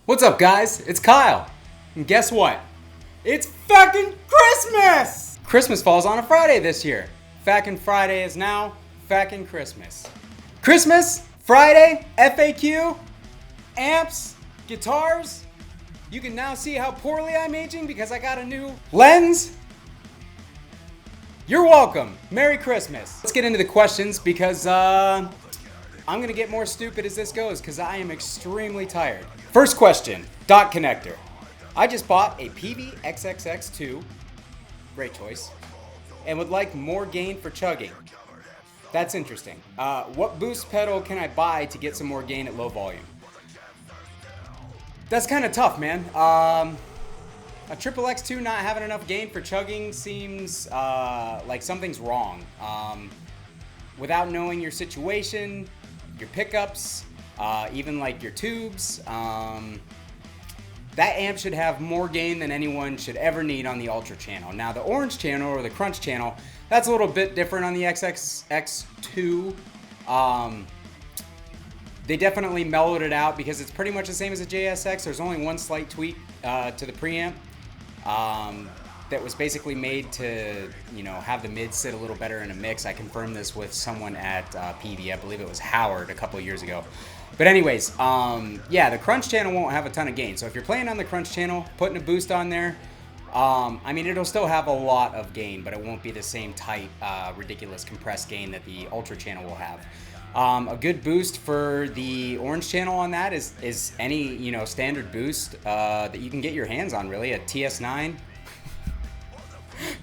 What's up, guys? It's Kyle. And guess what? It's fucking Christmas! Christmas falls on a Friday this year. FAQ'n Friday is now FAQ'n Christmas. Christmas, Friday, FAQ, amps, guitars. You can now see how poorly I'm aging because I got a new lens. You're welcome. Merry Christmas. Let's get into the questions because I'm going to get more stupid as this goes because I am extremely tired. First question, dot connector. I just bought a PV-XXX2, great choice, and would like more gain for chugging. That's interesting. What boost pedal can I buy to get some more gain at low volume? That's kind of tough, man. A triple X2 not having enough gain for chugging seems like something's wrong. Without knowing your situation, your pickups, even like your tubes, that amp should have more gain than anyone should ever need on the Ultra channel. Now the Orange channel or the Crunch channel, that's a little bit different on the XXX2. They definitely mellowed it out because it's pretty much the same as a JSX. There's only one slight tweak to the preamp that was basically made to, have the mids sit a little better in a mix. I confirmed this with someone at PV. I believe it was Howard a couple of years ago. But anyways, the Crunch channel won't have a ton of gain. So if you're playing on the Crunch channel, putting a boost on there, it'll still have a lot of gain, but it won't be the same tight, ridiculous compressed gain that the Ultra channel will have. A good boost for the Orange channel on that is any, standard boost that you can get your hands on, really. A TS9.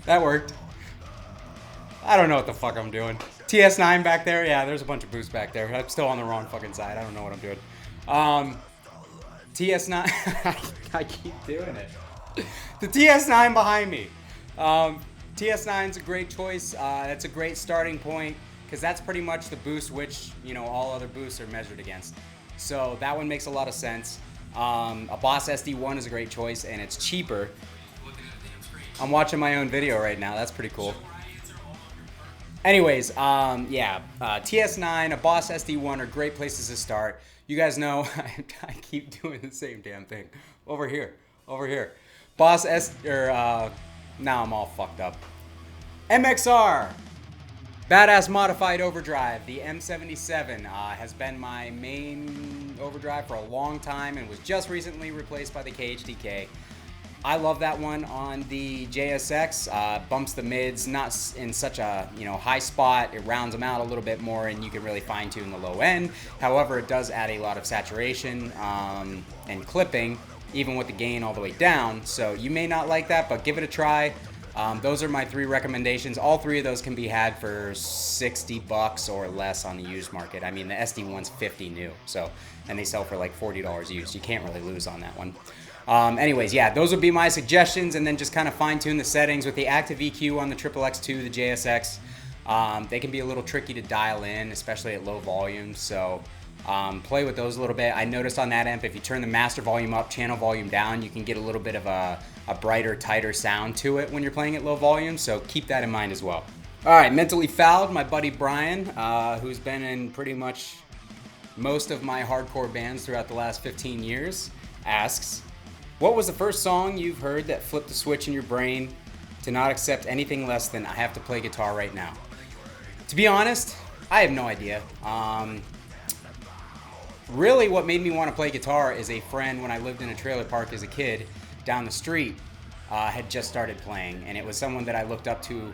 That worked. I don't know what the fuck I'm doing. TS9 back there? Yeah, there's a bunch of boosts back there. I'm still on the wrong fucking side. I don't know what I'm doing. TS9. I keep doing it. The TS9 behind me. TS9's a great choice. That's a great starting point because that's pretty much the boost which, all other boosts are measured against. So that one makes a lot of sense. A Boss SD1 is a great choice and it's cheaper. I'm watching my own video right now. That's pretty cool. Anyways, TS9, a Boss SD1 are great places to start. You guys know I keep doing the same damn thing. Over here. Boss S, now I'm all fucked up. MXR, badass modified overdrive. The M77 has been my main overdrive for a long time and was just recently replaced by the KHDK. I love that one on the JSX. Bumps the mids, not in such a high spot. It rounds them out a little bit more, and you can really fine tune the low end. However, it does add a lot of saturation and clipping, even with the gain all the way down. So you may not like that, but give it a try. Those are my three recommendations. All three of those can be had for $60 or less on the used market. I mean, the SD1's $50 new, and they sell for like $40 used. You can't really lose on that one. Those would be my suggestions, and then just kind of fine-tune the settings with the active EQ on the Triple X2, the JSX. They can be a little tricky to dial in, especially at low volume, so play with those a little bit. I noticed on that amp, if you turn the master volume up, channel volume down, you can get a little bit of a brighter, tighter sound to it when you're playing at low volume, so keep that in mind as well. All right, Mentally Fouled, my buddy Brian, who's been in pretty much most of my hardcore bands throughout the last 15 years, asks, what was the first song you've heard that flipped the switch in your brain to not accept anything less than I have to play guitar right now? To be honest, I have no idea. Really what made me want to play guitar is a friend when I lived in a trailer park as a kid down the street had just started playing, and it was someone that I looked up to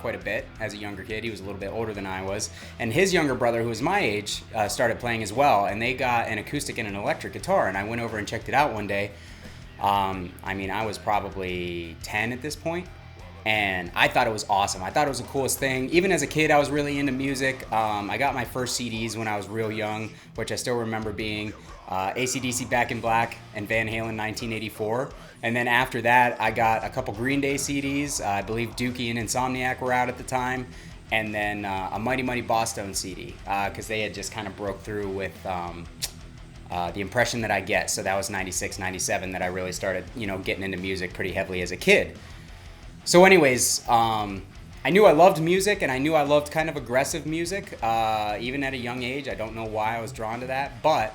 quite a bit as a younger kid. He was a little bit older than I was, and his younger brother, who was my age, started playing as well, and they got an acoustic and an electric guitar, and I went over and checked it out one day. I was probably 10 at this point, and I thought it was awesome. I thought it was the coolest thing. Even as a kid, I was really into music. I got my first CDs when I was real young, which I still remember being AC/DC Back in Black and Van Halen 1984. And then after that, I got a couple Green Day CDs. I believe Dookie and Insomniac were out at the time. And then a Mighty Mighty Bosstones CD, because they had just kind of broke through with the impression that I get. So that was 96, 97 that I really started, getting into music pretty heavily as a kid. So anyways, I knew I loved music, and I knew I loved kind of aggressive music, even at a young age. I don't know why I was drawn to that, but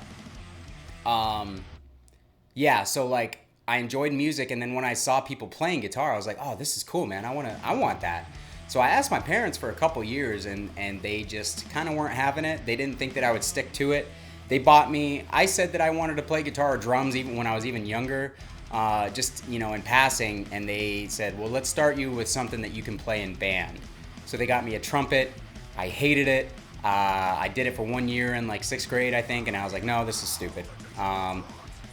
yeah, so like I enjoyed music, and then when I saw people playing guitar, I was like, oh, this is cool, man. I want that. So I asked my parents for a couple years, and they just kind of weren't having it. They didn't think that I would stick to it. They bought me. I said that I wanted to play guitar or drums even when I was even younger, just in passing. And they said, well, let's start you with something that you can play in band. So they got me a trumpet. I hated it. I did it for 1 year in like 6th grade, I think, and I was like, no, this is stupid.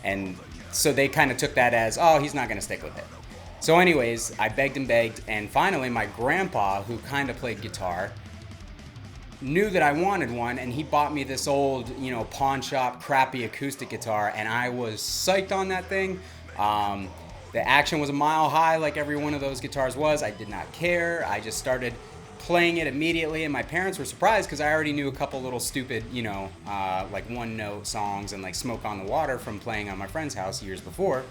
And so they kind of took that as, oh, he's not going to stick with it. So anyways, I begged, and finally my grandpa, who kind of played guitar, knew that I wanted one, and he bought me this old, pawn shop crappy acoustic guitar, and I was psyched on that thing. The action was a mile high like every one of those guitars was. I did not care. I just started playing it immediately, and my parents were surprised because I already knew a couple little stupid, like one-note songs and like Smoke on the Water from playing on my friend's house years before.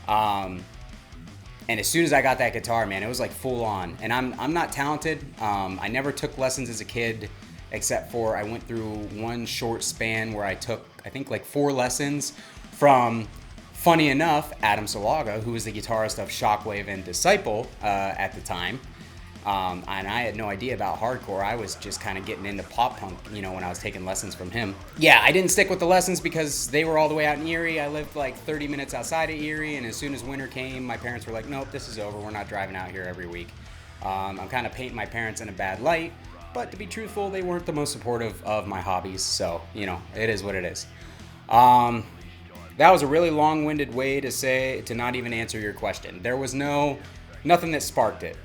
And as soon as I got that guitar, man, it was like full on. And I'm not talented. I never took lessons as a kid, except for I went through one short span where I took, I think, like 4 lessons from, funny enough, Adam Salaga, who was the guitarist of Shockwave and Disciple at the time. And I had no idea about hardcore. I was just kind of getting into pop punk, when I was taking lessons from him. Yeah, I didn't stick with the lessons because they were all the way out in Erie. I lived like 30 minutes outside of Erie, and as soon as winter came, my parents were like, nope, this is over. We're not driving out here every week. I'm kind of painting my parents in a bad light, but to be truthful, they weren't the most supportive of my hobbies, so, it is what it is. That was a really long-winded way to not even answer your question. There was nothing that sparked it,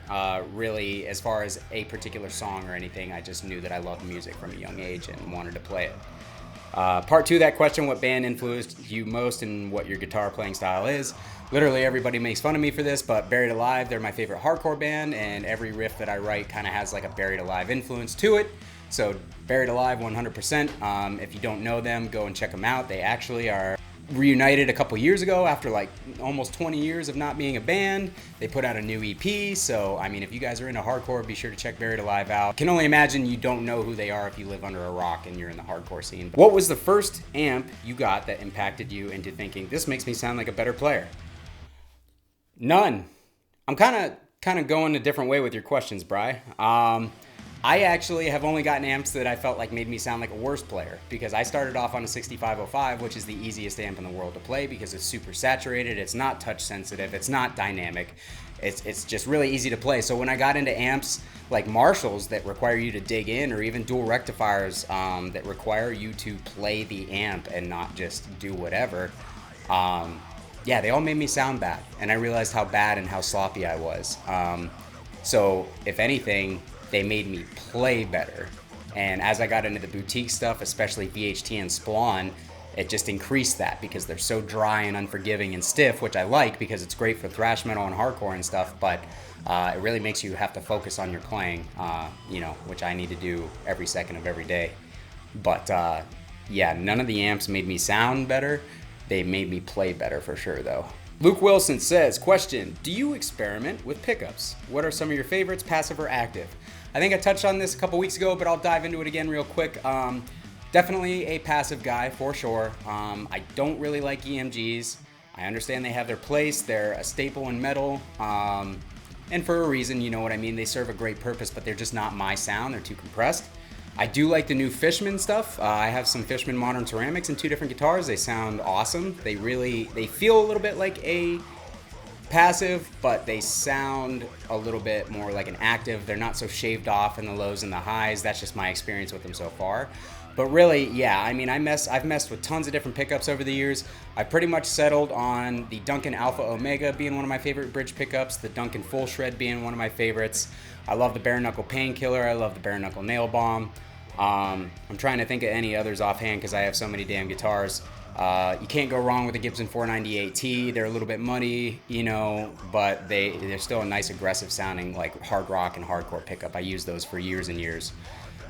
really, as far as a particular song or anything. I just knew that I loved music from a young age and wanted to play it. Part 2 of that question, what band influenced you most and what your guitar playing style is? Literally everybody makes fun of me for this, but Buried Alive, they're my favorite hardcore band, and every riff that I write kind of has like a Buried Alive influence to it. So Buried Alive 100%. If you don't know them, go and check them out. They actually are reunited a couple years ago after like almost 20 years of not being a band. They put out a new EP, so I mean, if you guys are into hardcore, be sure to check Buried Alive out. Can only imagine you don't know who they are if you live under a rock and you're in the hardcore scene. What was the first amp you got that impacted you into thinking, this makes me sound like a better player? None. I'm kind of going a different way with your questions, Bri. I actually have only gotten amps that I felt like made me sound like a worse player, because I started off on a 6505, which is the easiest amp in the world to play because it's super saturated, it's not touch sensitive, it's not dynamic, it's just really easy to play. So when I got into amps like Marshalls that require you to dig in, or even dual rectifiers that require you to play the amp and not just do whatever, yeah, they all made me sound bad, and I realized how bad and how sloppy I was. So if anything, they made me play better. And as I got into the boutique stuff, especially VHT and Splawn, it just increased that because they're so dry and unforgiving and stiff, which I like because it's great for thrash metal and hardcore and stuff, but it really makes you have to focus on your playing, which I need to do every second of every day. But yeah, none of the amps made me sound better. They made me play better for sure, though. Luke Wilson says, question, do you experiment with pickups? What are some of your favorites, passive or active? I think I touched on this a couple weeks ago, but I'll dive into it again real quick. Definitely a passive guy, for sure. I don't really like EMGs. I understand they have their place. They're a staple in metal, and for a reason, you know what I mean? They serve a great purpose, but they're just not my sound. They're too compressed. I do like the new Fishman stuff. I have some Fishman Modern Ceramics in 2 different guitars. They sound awesome. They feel a little bit like a passive, but they sound a little bit more like an active. They're not so shaved off in the lows and the highs. That's just my experience with them so far. But really, yeah, I mean, I've messed with tons of different pickups over the years. I pretty much settled on the Duncan Alpha Omega being one of my favorite bridge pickups, the Duncan Full Shred being one of my favorites. I love the Bare Knuckle Painkiller. I love the Bare Knuckle Nail Bomb. I'm trying to think of any others offhand because I have so many damn guitars. You can't go wrong with the Gibson 498T. They're a little bit muddy, but they're still a nice aggressive sounding like hard rock and hardcore pickup. I use those for years and years.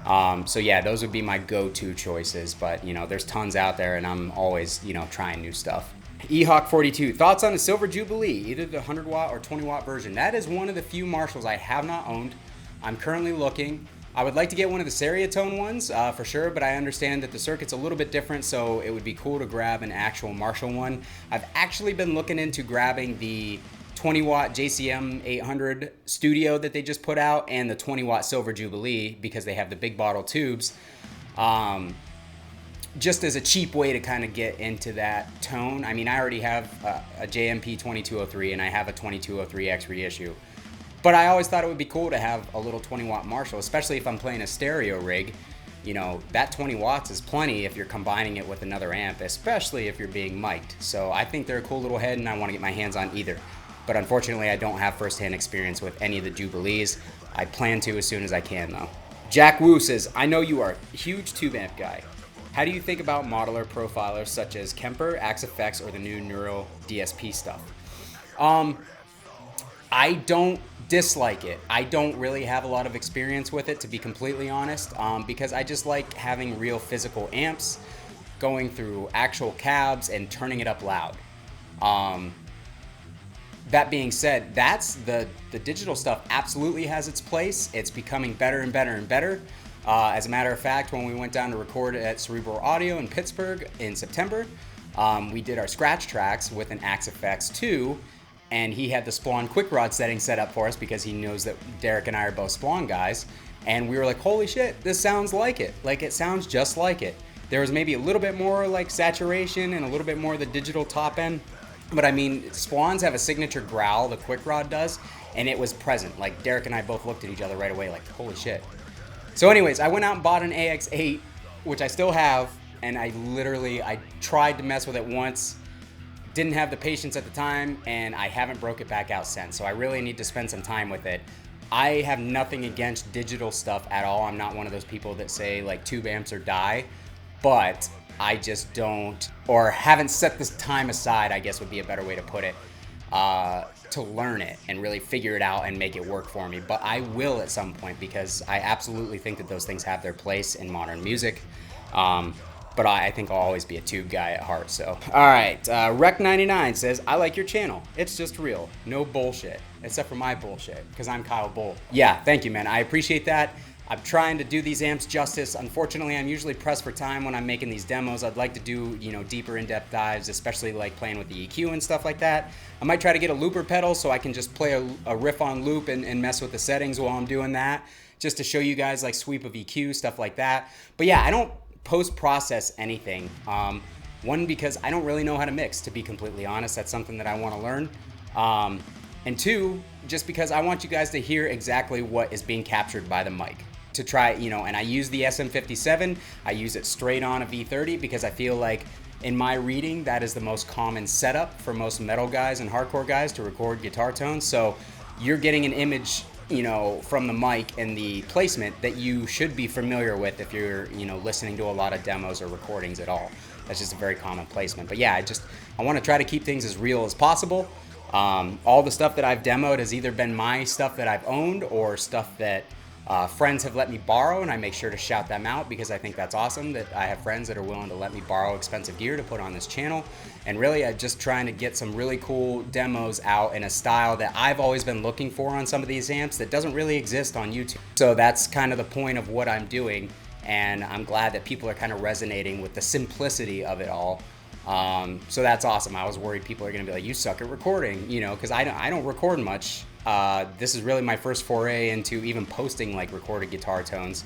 So yeah, those would be my go-to choices, but there's tons out there and I'm always, trying new stuff. Ehawk42, thoughts on the Silver Jubilee, either the 100 watt or 20 watt version? That is one of the few Marshalls I have not owned. I'm currently looking. I would like to get one of the Seriatone ones for sure, but I understand that the circuit's a little bit different, so it would be cool to grab an actual Marshall one. I've actually been looking into grabbing the 20 watt JCM 800 Studio that they just put out and the 20 watt Silver Jubilee because they have the big bottle tubes. Just as a cheap way to kind of get into that tone. I mean, I already have a JMP 2203 and I have a 2203X reissue. But I always thought it would be cool to have a little 20 watt Marshall, especially if I'm playing a stereo rig. You know, that 20 watts is plenty if you're combining it with another amp, especially if you're being mic'd. So I think they're a cool little head and I want to get my hands on either. But unfortunately, I don't have firsthand experience with any of the Jubilees. I plan to as soon as I can though. Jack Wu says, I know you are a huge tube amp guy. How do you think about modeler profilers such as Kemper, Axe FX, or the new Neural DSP stuff? I don't dislike it. I don't really have a lot of experience with it, to be completely honest, because I just like having real physical amps, going through actual cabs and turning it up loud. That being said, that's the digital stuff absolutely has its place. It's becoming better and better and better. As a matter of fact, when we went down to record at Cerebral Audio in Pittsburgh in September, we did our scratch tracks with an Axe FX 2, and he had the Splon quick rod setting set up for us because he knows that Derrick and I are both Splon guys, and we were like, holy shit, this sounds like it. Like, it sounds just like it. There was maybe a little bit more like saturation and a little bit more of the digital top end, but I mean, Splons have a signature growl, the quick rod does, and it was present. Like, Derrick and I both looked at each other right away like, holy shit. So anyways, I went out and bought an AX8, which I still have, and I tried to mess with it once, didn't have the patience at the time, and I haven't broke it back out since. So I really need to spend some time with it. I have nothing against digital stuff at all. I'm not one of those people that say like tube amps or die, but I just don't, or haven't set this time aside, I guess would be a better way to put it, to learn it and really figure it out and make it work for me. But I will at some point because I absolutely think that those things have their place in modern music. But I think I'll always be a tube guy at heart. So, all right, Rec99 says, I like your channel. It's just real. No bullshit, except for my bullshit, because I'm Kyle Bull. Yeah, thank you, man. I appreciate that. I'm trying to do these amps justice. Unfortunately, I'm usually pressed for time when I'm making these demos. I'd like to do, you know, deeper in-depth dives, especially like playing with the EQ and stuff like that. I might try to get a looper pedal so I can just play a riff on loop and mess with the settings while I'm doing that, just to show you guys like sweep of EQ, stuff like that. But yeah, I don't post-process anything. One, because I don't really know how to mix, to be completely honest. That's something that I want to learn. And two, just because I want you guys to hear exactly what is being captured by the mic. To try, you know, and I use the SM57, I use it straight on a V30 because I feel like in my reading, that is the most common setup for most metal guys and hardcore guys to record guitar tones. So you're getting an image, you know, from the mic and the placement that you should be familiar with if you're, you know, listening to a lot of demos or recordings at all. That's just a very common placement. But yeah, I want to try to keep things as real as possible. All the stuff that I've demoed has either been my stuff that I've owned or stuff that friends have let me borrow, and I make sure to shout them out because I think that's awesome that I have friends that are willing to let me borrow expensive gear to put on this channel. And really, I'm just trying to get some really cool demos out in a style that I've always been looking for on some of these amps that doesn't really exist on YouTube. So that's kind of the point of what I'm doing, and I'm glad that people are kind of resonating with the simplicity of it all. So that's awesome. I was worried people are gonna be like, you suck at recording, you know, because I don't record much. This is really my first foray into even posting like recorded guitar tones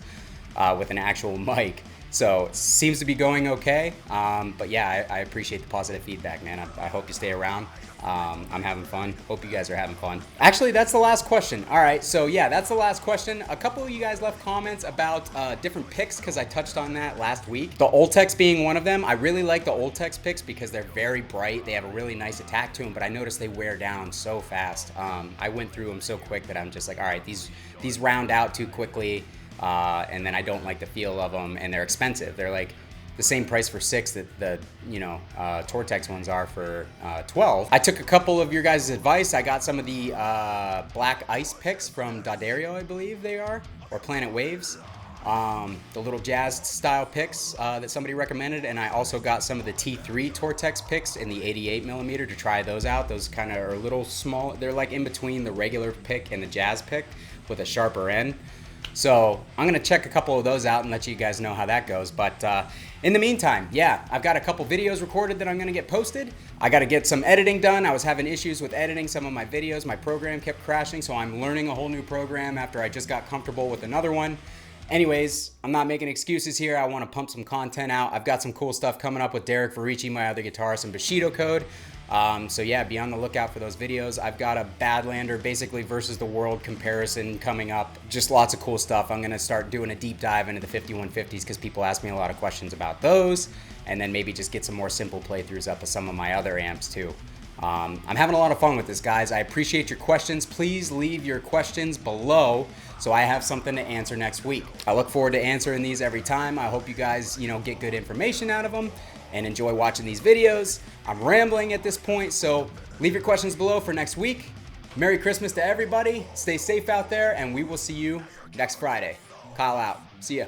with an actual mic. So it seems to be going okay. But yeah, I appreciate the positive feedback, man. I hope you stay around. I'm having fun. Hope you guys are having fun. Actually, that's the last question. All right, so yeah, that's the last question. A couple of you guys left comments about different picks because I touched on that last week. The Oltex being one of them. I really like the Oltex picks because they're very bright. They have a really nice attack to them, but I noticed they wear down so fast. I went through them so quick that I'm just like, all right, these round out too quickly, and then I don't like the feel of them, and they're expensive. They're like the same price for 6 that the Tortex ones are for 12. I took a couple of your guys' advice. I got some of the Black Ice picks from D'Addario, I believe they are, or Planet Waves. The little jazz style picks that somebody recommended, and I also got some of the T3 Tortex picks in the 88mm to try those out. Those kind of are a little small. They're like in between the regular pick and the jazz pick with a sharper end. So I'm going to check a couple of those out and let you guys know how that goes. But in the meantime, yeah, I've got a couple videos recorded that I'm going to get posted. I got to get some editing done. I was having issues with editing some of my videos. My program kept crashing, so I'm learning a whole new program after I just got comfortable with another one. Anyways, I'm not making excuses here. I want to pump some content out. I've got some cool stuff coming up with Derrick, Voricci, my other guitarist, and Bushido Code. So yeah, be on the lookout for those videos. I've got a Badlander, basically versus the world comparison coming up. Just lots of cool stuff. I'm going to start doing a deep dive into the 5150s because people ask me a lot of questions about those. And then maybe just get some more simple playthroughs up of some of my other amps too. I'm having a lot of fun with this, guys. I appreciate your questions. Please leave your questions below so I have something to answer next week. I look forward to answering these every time. I hope you guys, get good information out of them and enjoy watching these videos. I'm rambling at this point, so leave your questions below for next week. Merry Christmas to everybody. Stay safe out there, and we will see you next Friday. Kyle out. See ya.